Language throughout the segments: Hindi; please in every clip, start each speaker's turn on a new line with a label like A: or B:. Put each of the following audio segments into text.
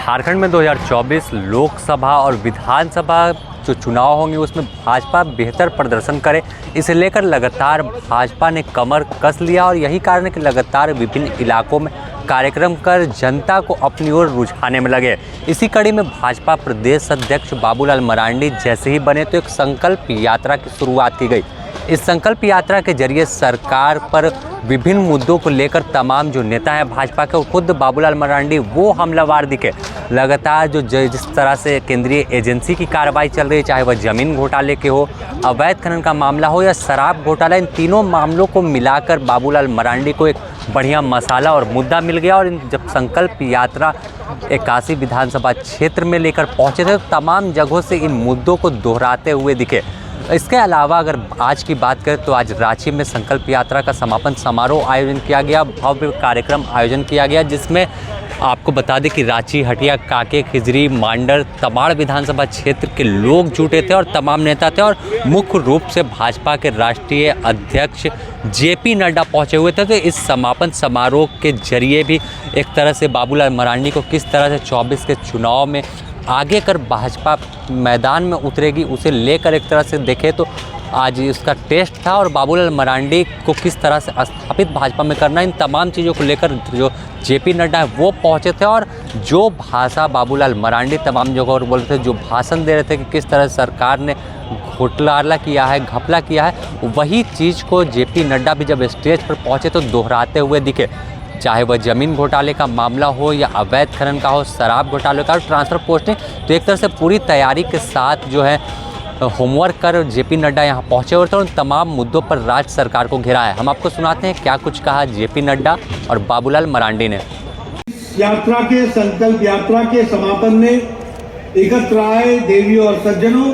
A: झारखंड में 2024 लोकसभा और विधानसभा जो चुनाव होंगे उसमें भाजपा बेहतर प्रदर्शन करे, इसे लेकर लगातार भाजपा ने कमर कस लिया और यही कारण है कि लगातार विभिन्न इलाकों में कार्यक्रम कर जनता को अपनी ओर रुझाने में लगे। इसी कड़ी में भाजपा प्रदेश अध्यक्ष बाबूलाल मरांडी जैसे ही बने तो एक संकल्प यात्रा की शुरुआत की गई। इस संकल्प यात्रा के जरिए सरकार पर विभिन्न मुद्दों को लेकर तमाम जो नेता हैं भाजपा के, खुद बाबूलाल मरांडी वो हमलावार दिखे। लगातार जो जिस तरह से केंद्रीय एजेंसी की कार्रवाई चल रही है, चाहे वह ज़मीन घोटाले के हो, अवैध खनन का मामला हो या शराब घोटाला, इन तीनों मामलों को मिलाकर बाबूलाल मरांडी को एक बढ़िया मसाला और मुद्दा मिल गया। और जब संकल्प यात्रा 81 विधानसभा क्षेत्र में लेकर पहुँचे थे तो तमाम जगहों से इन मुद्दों को दोहराते हुए दिखे। इसके अलावा अगर आज की बात करें तो आज रांची में संकल्प यात्रा का समापन समारोह आयोजन किया गया, भव्य कार्यक्रम आयोजन किया गया, जिसमें आपको बता दें कि रांची, हटिया, कांके, खिजरी, मांडर, तमाड़ विधानसभा क्षेत्र के लोग जुटे थे और तमाम नेता थे और मुख्य रूप से भाजपा के राष्ट्रीय अध्यक्ष जेपी नड्डा पहुंचे हुए थे। तो इस समापन समारोह के जरिए भी एक तरह से बाबूलाल मरांडी को किस तरह से 24 के चुनाव में आगे कर भाजपा मैदान में उतरेगी, उसे लेकर एक तरह से देखें तो आज इसका टेस्ट था। और बाबूलाल मरांडी को किस तरह से स्थापित भाजपा में करना, इन तमाम चीज़ों को लेकर जो जेपी नड्डा है वो पहुंचे थे और जो भाषा बाबूलाल मरांडी तमाम जगहों पर बोल रहे थे, जो भाषण दे रहे थे कि किस तरह सरकार ने घोटाला किया है, घपला किया है, वही चीज़ को जेपी नड्डा भी जब स्टेज पर पहुँचे तो दोहराते हुए दिखे। चाहे वह ज़मीन घोटाले का मामला हो या अवैध खनन का हो, शराब घोटाले का, ट्रांसफ़र पोस्टिंग, तो एक तरह से पूरी तैयारी के साथ जो है होमवर्क कर जेपी नड्डा यहाँ पहुँचे हुए थे और उन तमाम मुद्दों पर राज्य सरकार को घेरा है। हम आपको सुनाते हैं क्या कुछ कहा जेपी नड्डा और बाबूलाल मरांडी ने।
B: यात्रा के संकल्प यात्रा के समापन में एकत्र आए देवियों और सज्जनों,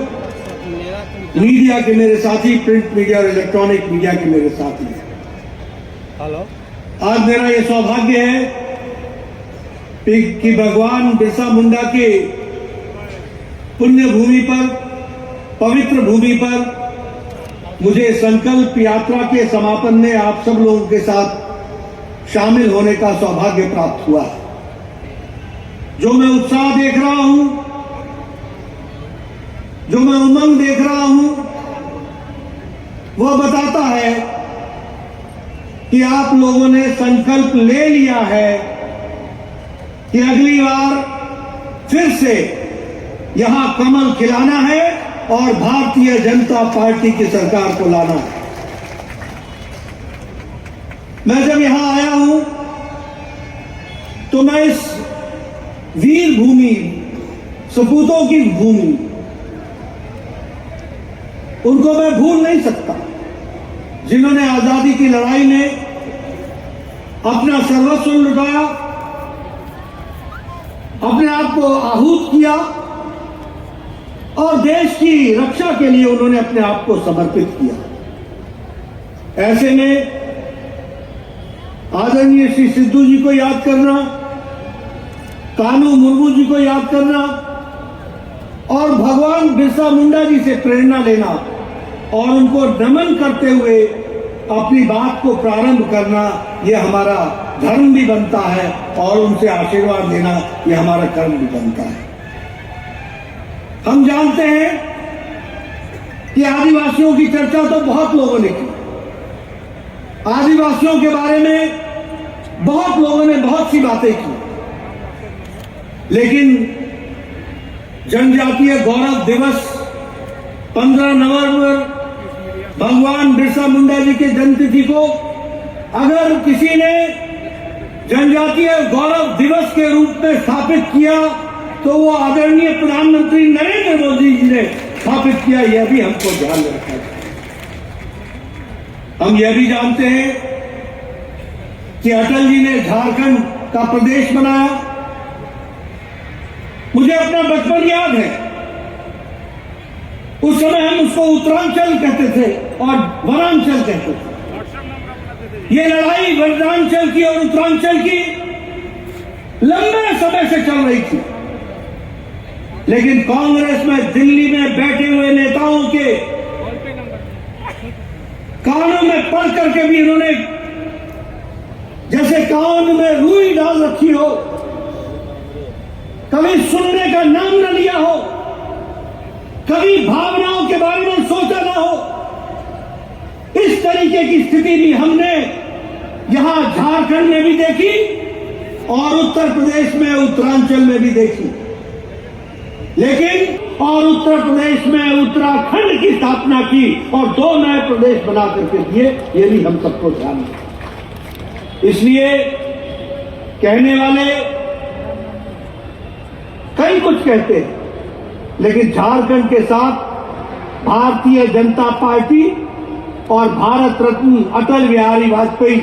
B: मीडिया के मेरे साथी, प्रिंट मीडिया और इलेक्ट्रॉनिक मीडिया के मेरे साथी, हेलो। आज मेरा ये सौभाग्य है कि भगवान बिरसा मुंडा के पुण्य भूमि पर, पवित्र भूमि पर मुझे संकल्प यात्रा के समापन में आप सब लोगों के साथ शामिल होने का सौभाग्य प्राप्त हुआ। जो मैं उत्साह देख रहा हूं, जो मैं उमंग देख रहा हूं, वह बताता है कि आप लोगों ने संकल्प ले लिया है कि अगली बार फिर से यहां कमल खिलाना है और भारतीय जनता पार्टी की सरकार को लाना है। मैं जब यहां आया हूं तो मैं इस वीर भूमि, सपूतों की भूमि, उनको मैं भूल नहीं सकता जिन्होंने आजादी की लड़ाई में अपना सर्वस्व लुटाया, अपने आप को आहूत किया और देश की रक्षा के लिए उन्होंने अपने आप को समर्पित किया। ऐसे में आदरणीय श्री सिद्धू जी को याद करना, कानू मुर्मू जी को याद करना और भगवान बिरसा मुंडा जी से प्रेरणा लेना और उनको नमन करते हुए अपनी बात को प्रारंभ करना, यह हमारा धर्म भी बनता है और उनसे आशीर्वाद लेना यह हमारा कर्म भी बनता है। हम जानते हैं कि आदिवासियों की चर्चा तो बहुत लोगों ने की, आदिवासियों के बारे में बहुत लोगों ने बहुत सी बातें की, लेकिन जनजातीय गौरव दिवस 15 नवंबर भगवान बिरसा मुंडा जी के जन्मतिथि को अगर किसी ने जनजातीय गौरव दिवस के रूप में स्थापित किया तो वो आदरणीय प्रधानमंत्री नरेंद्र मोदी जी ने स्थापित किया। यह भी हमको ध्यान में रखना चाहिए। हम यह भी जानते हैं कि अटल जी ने झारखंड का प्रदेश बनाया। मुझे अपना बचपन याद है, उस समय हम उसको उत्तरांचल कहते थे और वनांचल कहते थे। ये लड़ाई वनांचल की और उत्तरांचल की लंबे समय से चल रही थी, लेकिन कांग्रेस में दिल्ली में बैठे हुए नेताओं के कानों में पढ़ करके भी इन्होंने जैसे कान में रुई डाल रखी हो, कभी सुनने का नाम न लिया हो, कभी भावनाओं के बारे में सोचा ना हो। इस तरीके की स्थिति भी हमने यहां झारखंड में भी देखी और उत्तर प्रदेश में, उत्तरांचल में भी देखी। लेकिन और उत्तर प्रदेश में उत्तराखंड की स्थापना की और 2 नए प्रदेश बना करके दिए, ये भी हम सबको ध्यान है। इसलिए कहने वाले कई कुछ कहते हैं, लेकिन झारखंड के साथ भारतीय जनता पार्टी और भारत रत्न अटल बिहारी वाजपेयी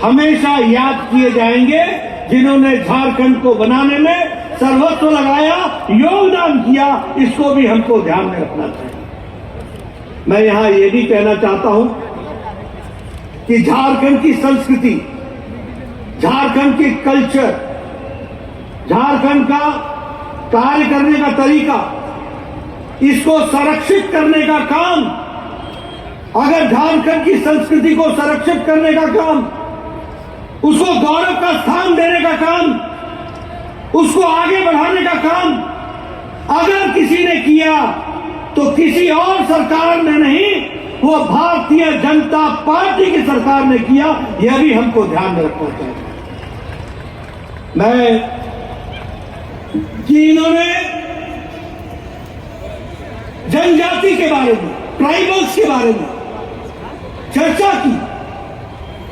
B: हमेशा याद किए जाएंगे, जिन्होंने झारखंड को बनाने में सर्वस्व लगाया, योगदान किया। इसको भी हमको ध्यान में रखना चाहिए। मैं यहां यह भी कहना चाहता हूं कि झारखंड की संस्कृति, झारखंड की कल्चर, झारखंड का कार्य करने का तरीका, इसको संरक्षित करने का काम, अगर झारखंड की संस्कृति को संरक्षित करने का काम, उसको गौरव का स्थान देने का काम, उसको आगे बढ़ाने का काम अगर किसी ने किया तो किसी और सरकार ने नहीं, वो भारतीय जनता पार्टी की सरकार ने किया। यह भी हमको ध्यान में रखना चाहिए। मैं कि इन्होंने जनजाति के बारे में, ट्राइबल्स के बारे में चर्चा की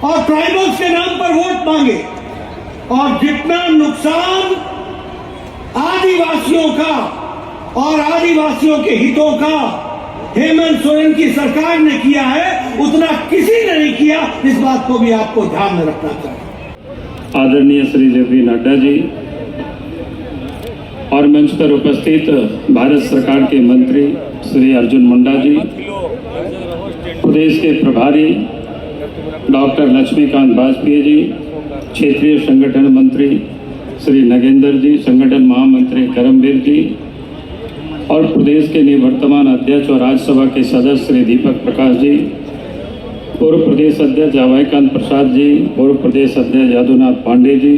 B: और ट्राइबल्स के नाम पर वोट मांगे, और जितना नुकसान आदिवासियों का और आदिवासियों के हितों का हेमंत सोरेन की सरकार ने किया है, उतना किसी ने नहीं किया। इस बात को भी आपको ध्यान में रखना चाहिए।
C: आदरणीय श्री जेपी नड्डा जी और मंच पर उपस्थित भारत सरकार के मंत्री श्री अर्जुन मुंडा जी, प्रदेश के प्रभारी डॉक्टर लक्ष्मीकांत वाजपेयी जी, क्षेत्रीय संगठन मंत्री श्री नगेंद्र जी, संगठन महामंत्री करमवीर जी और प्रदेश के निवर्तमान अध्यक्ष और राज्यसभा के सदस्य श्री दीपक प्रकाश जी, पूर्व प्रदेश अध्यक्ष अभयकांत प्रसाद जी, पूर्व प्रदेश अध्यक्ष यदुनाथ पांडे जी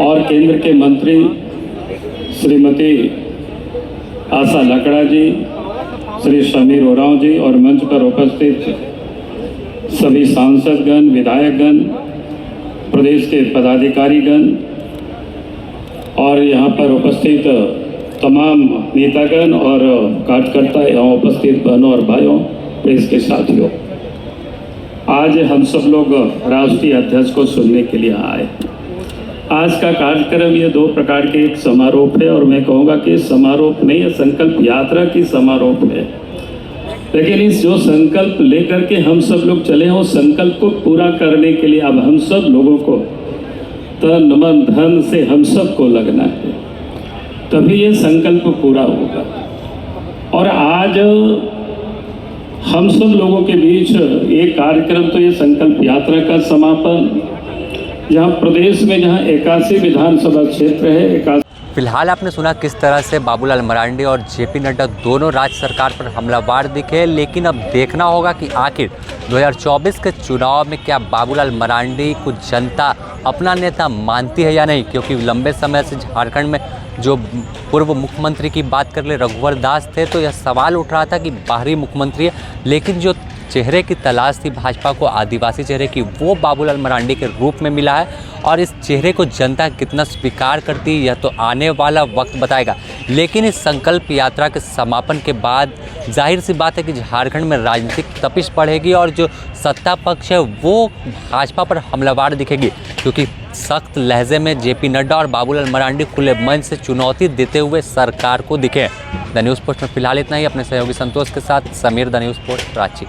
C: और केंद्र के मंत्री श्रीमती आशा लकड़ा जी, श्री समीर ओरांव जी और मंच पर उपस्थित सभी सांसदगण, विधायकगण, प्रदेश के पदाधिकारीगण और यहाँ पर उपस्थित तमाम नेतागण और कार्यकर्ता, यहाँ उपस्थित बहनों और भाइयों, प्रेस के साथियों, आज हम सब लोग राष्ट्रीय अध्यक्ष को सुनने के लिए आए। आज का कार्यक्रम ये 2 प्रकार के, एक समारोह है और मैं कहूँगा कि समारोह नहीं है, संकल्प यात्रा की समारोह है। लेकिन इस जो संकल्प लेकर के हम सब लोग चले हैं, उस संकल्प को पूरा करने के लिए अब हम सब लोगों को तन मन धन से हम सबको लगना है, तभी ये संकल्प पूरा होगा। और आज हम सब लोगों के बीच एक कार्यक्रम, तो ये संकल्प यात्रा का समापन, जहाँ प्रदेश में जहाँ 81 विधानसभा क्षेत्र है।
A: फिलहाल आपने सुना किस तरह से बाबूलाल मरांडी और जेपी नड्डा दोनों राज्य सरकार पर हमलावर दिखे, लेकिन अब देखना होगा कि आखिर 2024 के चुनाव में क्या बाबूलाल मरांडी को जनता अपना नेता मानती है या नहीं, क्योंकि लंबे समय से झारखंड में जो पूर्व मुख्यमंत्री की बात कर ले रघुवर दास थे, तो यह सवाल उठ रहा था कि बाहरी मुख्यमंत्री है, लेकिन जो चेहरे की तलाश थी भाजपा को आदिवासी चेहरे की, वो बाबूलाल मरांडी के रूप में मिला है। और इस चेहरे को जनता कितना स्वीकार करती है यह तो आने वाला वक्त बताएगा। लेकिन इस संकल्प यात्रा के समापन के बाद जाहिर सी बात है कि झारखंड में राजनीतिक तपिश बढ़ेगी और जो सत्ता पक्ष है वो भाजपा पर हमलावर दिखेगी, क्योंकि सख्त लहजे में जेपी नड्डा और बाबूलाल मरांडी खुले मंच से चुनौती देते हुए सरकार को दिखे। द न्यूज़ पोस्ट में फिलहाल इतना ही। अपने सहयोगी संतोष के साथ Sameer, the news post, Ranchi.